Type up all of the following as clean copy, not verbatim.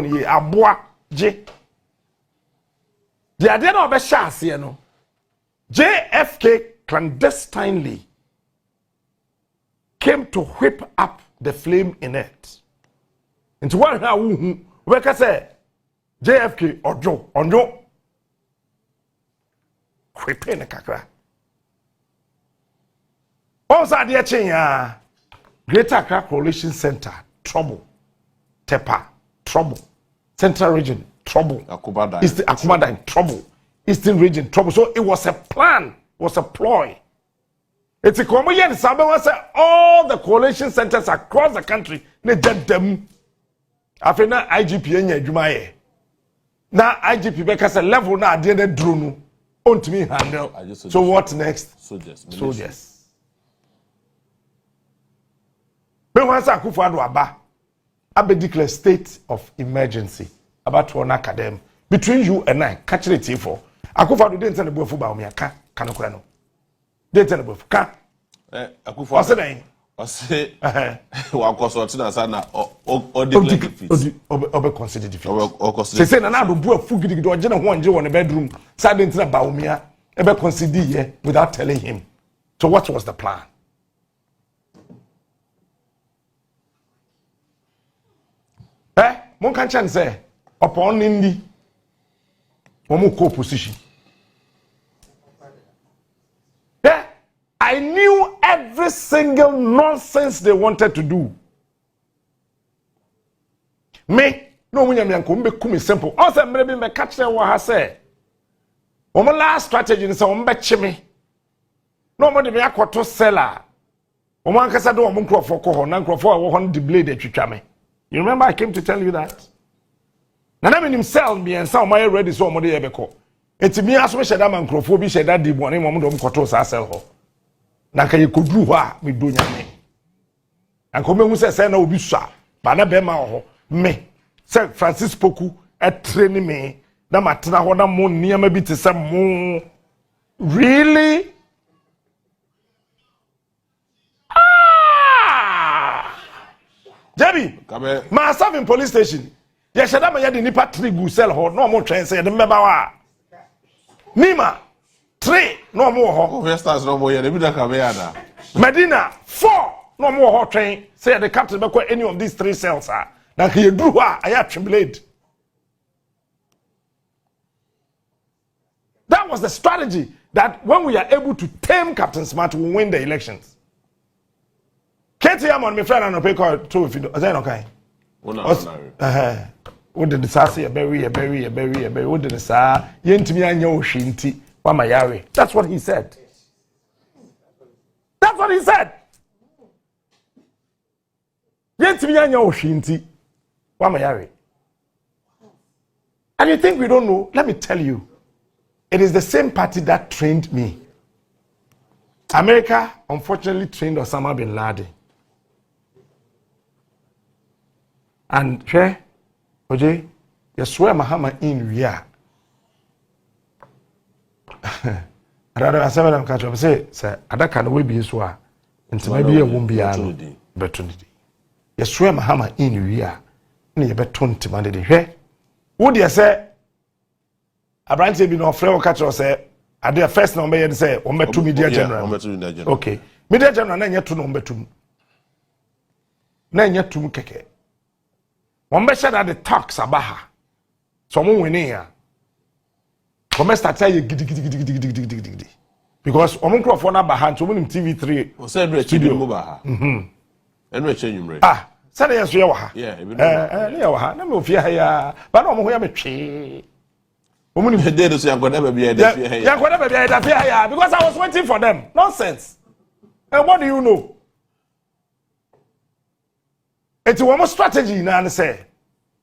ye aboa je the idea no be shas here no JFK clandestinely came to whip up the flame in it. Into one how we can say JFK onjo whipping a kakra. Also the Chenya Greater Accra Coalition Center trouble. Tepa trouble. Central Region trouble. Akumada trouble. Eastern Region trouble. So it was a plan, was a ploy. It's a common yet. All the coalition centers across the country, they did them. After na IGP enya adwumaye. Na IGP because a level na ade na drone on to me handle. So what next? Soldiers. When once Akufo-Addo aba, abe declare state of emergency about one academy between you and I. Catch it for Akufo-Addo didn't tell the boy for Bawumia can no. They tell the boy ka Akufo-Addo I say, one consult na sana or declare defeat. Or consider defeat. They say na do boy fu gidi do je na ho anje won bedroom. Say didn't na Bawumia ebe consider here without telling him. So what was the plan? Mon kan chan say upon Nindi omo co position. I knew every single nonsense they wanted to do. Me, no munya me anko mbe kumi simple. Also maybe me catch them what I say. Omo last strategy is omo be chime. No mo de me akoto seller. Omo ankasa do omo nkrofo ko ho na nkrofo a wo ho the blade atwitwa me. You remember I came to tell you that? Na na me nim sell me and some my ready so omo de yebeko. Enti me aso me sheda man nkrofo bi sheda di bone mo do koto sa sell ho. Na ka ye kodru ho a me do nyame. Anko me hu se na obi sua ba na be ma ho me se Francis Poku e train me na matena ho na mo niam bi te se mo really Jabi ma serve in police station ye sheda ma ye de nipa trigu sell ho no mo twen se de mbeba wa Nima 3 no more ho. Stars no more. Medina 4 no more ho train. Say the captain be any of these 3 cells are. Na he do ha I trembled. That was the strategy that when we are able to tame Captain Smart, we win the elections. KTM on me friend and pay call to if you is that okay? What did the say bury what did the say yentimi anya ohwinti. That's what he said. That's what he said. And you think we don't know? Let me tell you. It is the same party that trained me. America, unfortunately, trained Osama bin Laden. And, Oje, you swear Mahama in Riyadh. Rather, I said, I'm catching up. Say, Adaka no will be so. And maybe a won't be an opportunity. You swear Mahama in Riyadh. You bet 20 money. Hey, would you say? A branch be no friend catch or say, I did first number and say, Ombe 2 Media General. Okay, Media General, then yet to number 2. Then yet to Keke. Ombe said that the tax abaha. Someone winning here. Come start say gidi because omo nkrofo na ba ha nto mo nim TV3 o say no achi mo ba ha eno achi nwumre say na yeso ye wa ha ye wa ha na me ofia ha ya ba na omo ho ya metwe omo nim dey do so yankoda ba bia dey fia ha ya yankoda ba bia dey fia ha ya because I was waiting for them. Nonsense. And what do you know? It's one strategy na say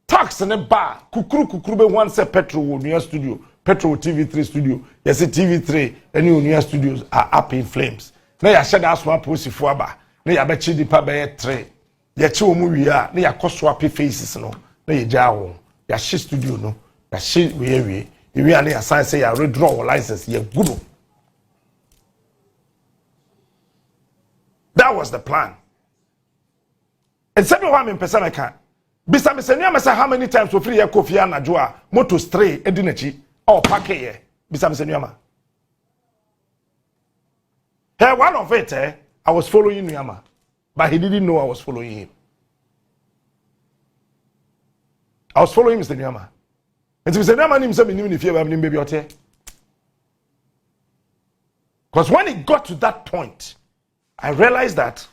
tax ne ba kukuru be one say petrol wo new studio Petro TV3 studio. You see TV3 and new studios are up in flames. Now you share that small post for aba. Now you bet the pa be 3. You chi omu wi a. Now you cost swap faces no. Now you jawo. You share studio no. You share we. You and you sign say you redraw license. You good. That was the plan. And some of them in person I can. Bisa me senya me say how many times we free here Kofi Anadwo a moto stray edinachi or pack here. Bisa me senya ma. Hey, one of it, I was following Nuyama, but he didn't know I was following him. I was following Mr. Nuyama. And Mr. Nuyama himself knew if you have any baby out here. Because when it got to that point, I realized that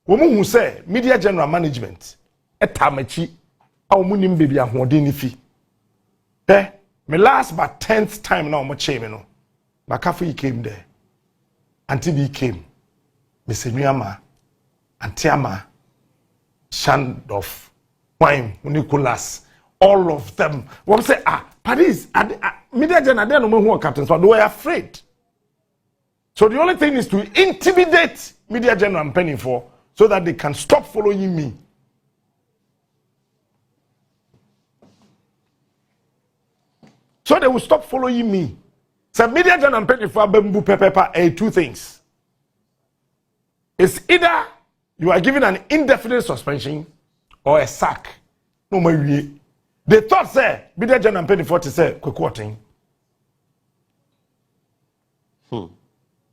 woman who say media general management, etamachi, our munim baby a hodinifi. Eh, my last but 10th time now, my chairman, my cafe came there. Until he came, Mr. Nuyama, Antiama, Shandoff, Wine, Nicholas, all of them. What say, Paris, media general, they don't know who are captains, but they were afraid. So the only thing is to intimidate media general I'm penning for so that they can stop following me. So they will stop following me. So media general I'm penning for Bembu Pepepa two things. It's either you are given an indefinite suspension or a sack. No more. They thought say media general I'm penning for to say quoting.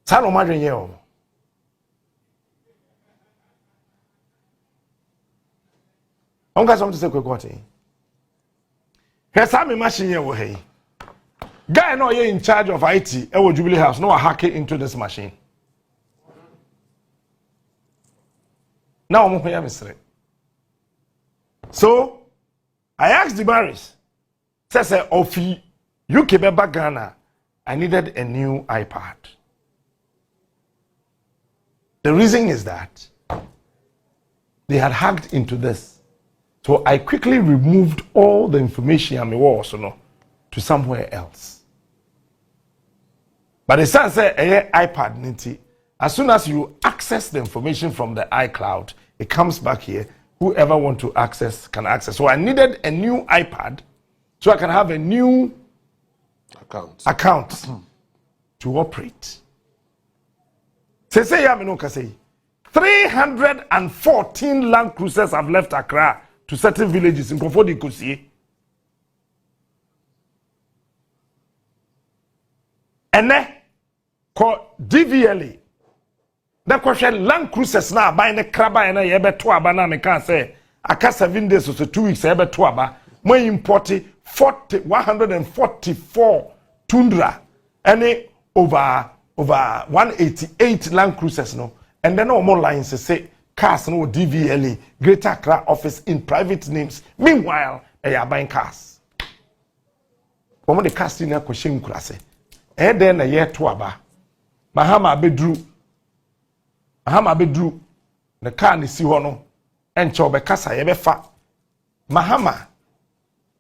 Sano madre yeo. I'm going to say quoting. Here's Sammy machine here. Hey, guy, no, you're in charge of IT. Ewo Jubilee House. No, hack it into this machine. Now I'm going to So I asked the Barris. Says of UK Beba Ghana, I needed a new iPad. The reason is that they had hacked into this. So I quickly removed all the information I was to somewhere else. But the son said, iPad, as soon as you access the information from the iCloud, it comes back here. Whoever want to access can access. So I needed a new iPad so I can have a new account to operate. Say, 314 land cruisers have left Accra to certain villages in Kofodi Kusi. And then, called DVLA. That question land cruisers now buying the crabba and a yebe tuaba na me can say, I can 7 days or so 2 weeks, yebe tuaba, more imported 144 Tundra, and over 188 land cruisers no, and then no more lines say cars no DVLA Greater Accra office in private names. Meanwhile, they are buying cars. One the cars in a question class. And then a year to aba. Mahama bedru. The car ni si hono. And chobe kasa yebe fa. Mahama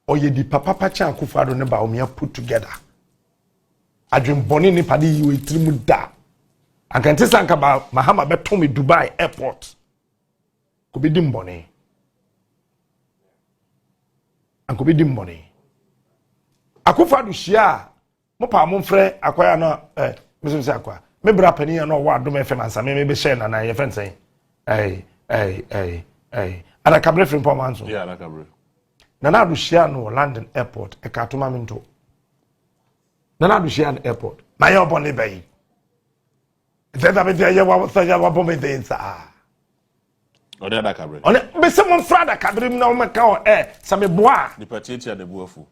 or ye di papa pacha kufado ne Bawumia put together. Adwin boni ni padi yiwe trimu da. Ankanti sanka ba Mahama beto me Dubai airport. Kubidi mboni. Ankubidi mboni. Akufado shia mopa monfre akwaya no meso se akwa. Me bra pani no wa do me fe mansa me be share na ye fen sen. Ana kabre from Pomanso. Yeah, ana kabre. Nana do shia no London airport e ka to mamento. Nana do shia no airport. Na ye obone bayi. Zeda be ye wa saja wa bombe densa. Ode ana kabre. One be se mon frada kabre na o meka o sa me boa. Di patienti ade buafu.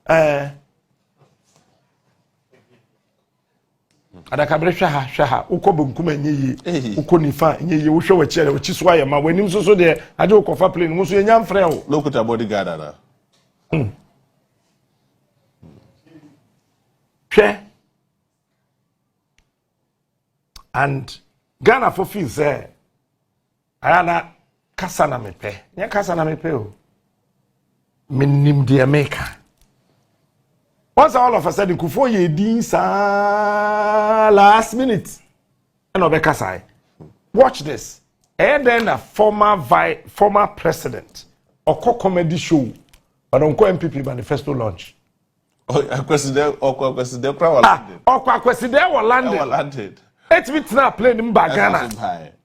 Adakabre hwa ukọ bonkum enye yi ukọ nifa enye yi wo hwe wa kire wo chiso aye ma wanim so de ade ukofa plane mo so enya mfre wo lokuta bodyguard ana and Ghana for feel say ayana kasa na mepe nya kasa na mepe o menim de America. Once all of a sudden, Kufo ye din sa last minute. And Obekasai. Watch this. And then a former president Oko comedy show, but Onko NPP manifesto launch. Oh, Concedes Oko Concedes landed. 8 weeks now playing in Ghana.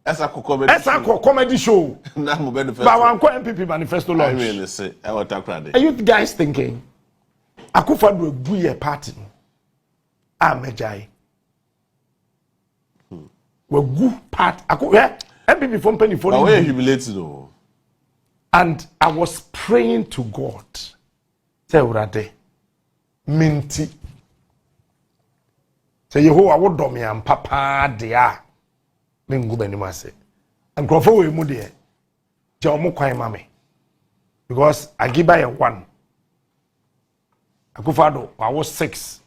Esa ko comedy show. Na mo benefit. Ba wan ko NPP manifesto launch. I mean say I want takrade. Are you guys thinking Akufo-Addo gu ye party no? Amejai. We gu part NPP from penny for we humiliated though. And I was praying to God. Say urade minti. Say Yehovah wo dom ya papa dia. Me ngu benima se. And crofo we mu de. Je omo kwan ma me. Because Agiba ye 1. Akufo-Addo I was 6.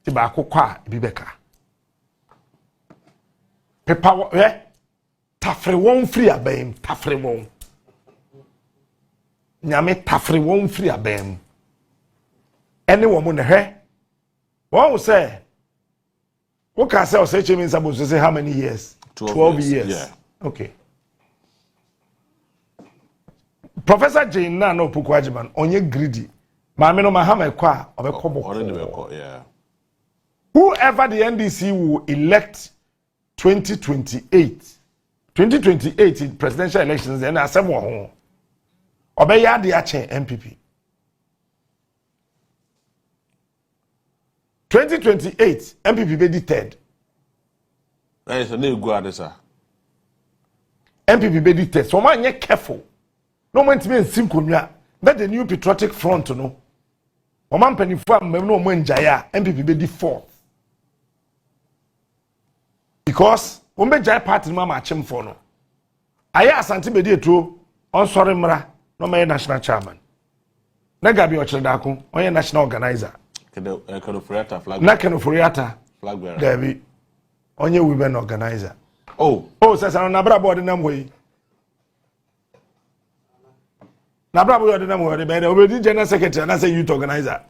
Ti ba akokwa bibeka. Pepa tafre won free abem tafre won. Nyame tafre won free abem. Any woman he. What will say? What can say? Say means supposed to say how many years? 12 years. Yeah. Okay. Professor Jane na no Pukwajiman onye greedy. Maame no Mahama ekwa obekoboko. Yeah. Whoever the NDC will elect 2028 in presidential elections then asemo ho. Obeya de ache NPP. 2028 NPP be the third. That is a new go sir. NPP be the third. So man get careful. No man to be in Simkonwa. That the new patriotic front no. Oman penifo am no mo njaya NPP be the fourth. Because when be jai party mama achim for no. Aya asante be di etuo on sorry mra no my national chairman. Na Gabi Ochredako on national organizer. Kenoforiata flag. Na Kenoforiata flag bearer. Gabi onye women organizer. Oh, says na bra board nam we. Na bra board nam we be obedi general secretary na say youth organizer.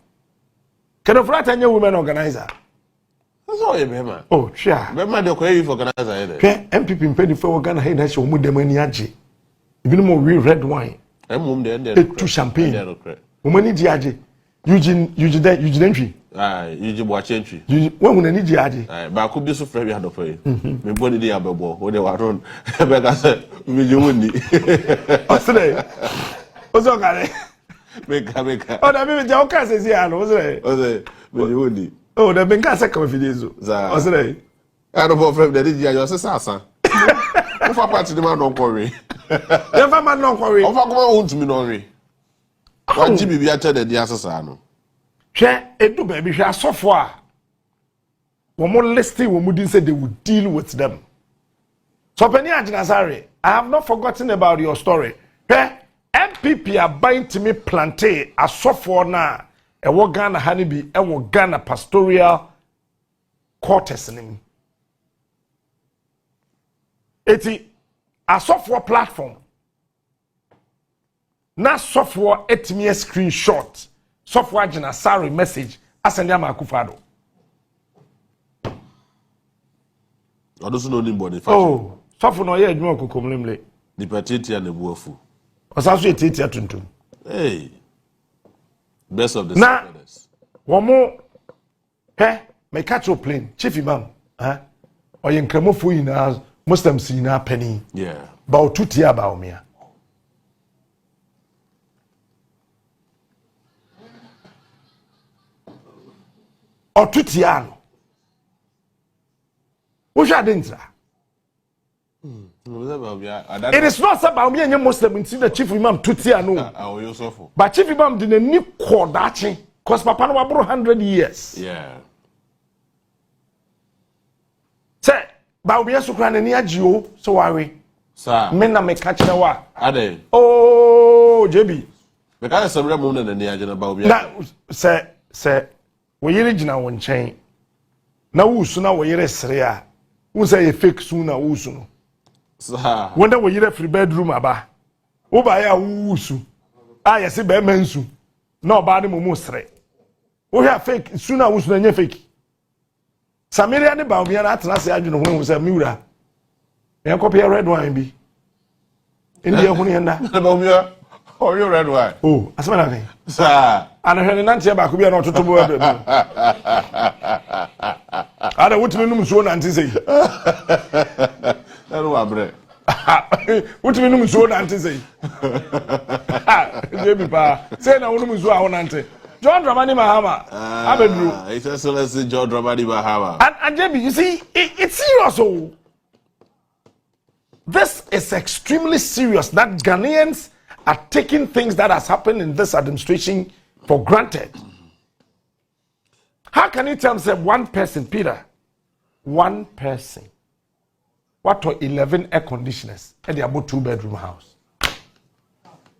Kenoforiata onye women organizer. That's all you man. Oh, sure. Bempah de koyi for organizer here. Okay, MPP mpeni for Ghana he na show mu dem ani age. Even more we red wine. Mum de Two champagne. Umani di age. Eugene entry. Eugene Boachentry. When we need di age. Ba ko bi so frɛ bi adɔfo yi. Me body dey abɛbɔ. Wo de wa run. Be ka say me je woni. Osere. Ozo kare. Meka. Oh, da me je o ka se si ano, osere. Ose, me je woni. Oh, da ben ka se ka fidezo. Osere. Adɔfo frɛ bi de di age o se sasa. Wo fa party de ma don kɔre. Never man no worry. Ofa kuma untumi no re. Wa ji bibi a che de dia sesa no. Hwe edu ba bi hwe asofo a. Wo mo listing wo mu din say they will deal with them. So Penny Ajinasare, I have not forgotten about your story. Hwe MPP are buying to me plantain asofo na e wo Ghana hanibi e wo Ghana pastoral quarters nim. Eti a software platform na software etimi screenshot software jina sorry message asende ama Akufo-Addo odo so no ni body fa oh software no ye adwuma kokomlemle ni patiti na buafu osaso etiti atuntum hey best of the na womo me catch your plane chief imam oye nkramofo yina Muslims in our penny. Yeah. Bawuamia Bawumia. Or Tutiano. Which are danger? It is not about me and your Muslim in the chief imam Tutiano. But chief imam didn't need Kordachi because Papa no 100 years. Yeah. Say Bawumia sukra na ni agio so ware sir me na me ka kire wa ade oh JB me ka se mre mu na ni age na Bawumia na se wo yire gina wo nchen na Owusu na wo yire sere a wo say ye fake su na Owusu no sir wonder wo yire free bedroom aba wo ba ya Owusu a ye se be mansu na oba de mu sere wo ya fake su na Owusu na nye fake Samaria ne Bawumia na atena se adwene ho say miwura en copy red wine bi India ho ne nda Bawumia oh you red wine oh asema na kai sir ana hwene nante ba ko bia na ototo bo ebe ada wotime num so na nte sei Ero abre. What do you mean so nante say? Jebi pa. Say na wonu so a wonante. John Dramani Mahama. Abedru. His Excellency John Dramani Mahama. And Jebi, you see, it's serious. Oh. This is extremely serious that Ghanaians are taking things that has happened in this administration for granted. How can you tell me, say, one person, Peter, one person, what are 11 air conditioners at the about 2-bedroom house?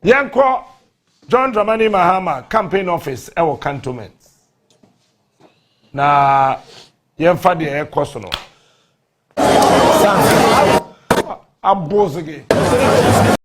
Yanko John Dramani Mahama campaign office our cantonments. Na yemfa the air cost no. Abose again.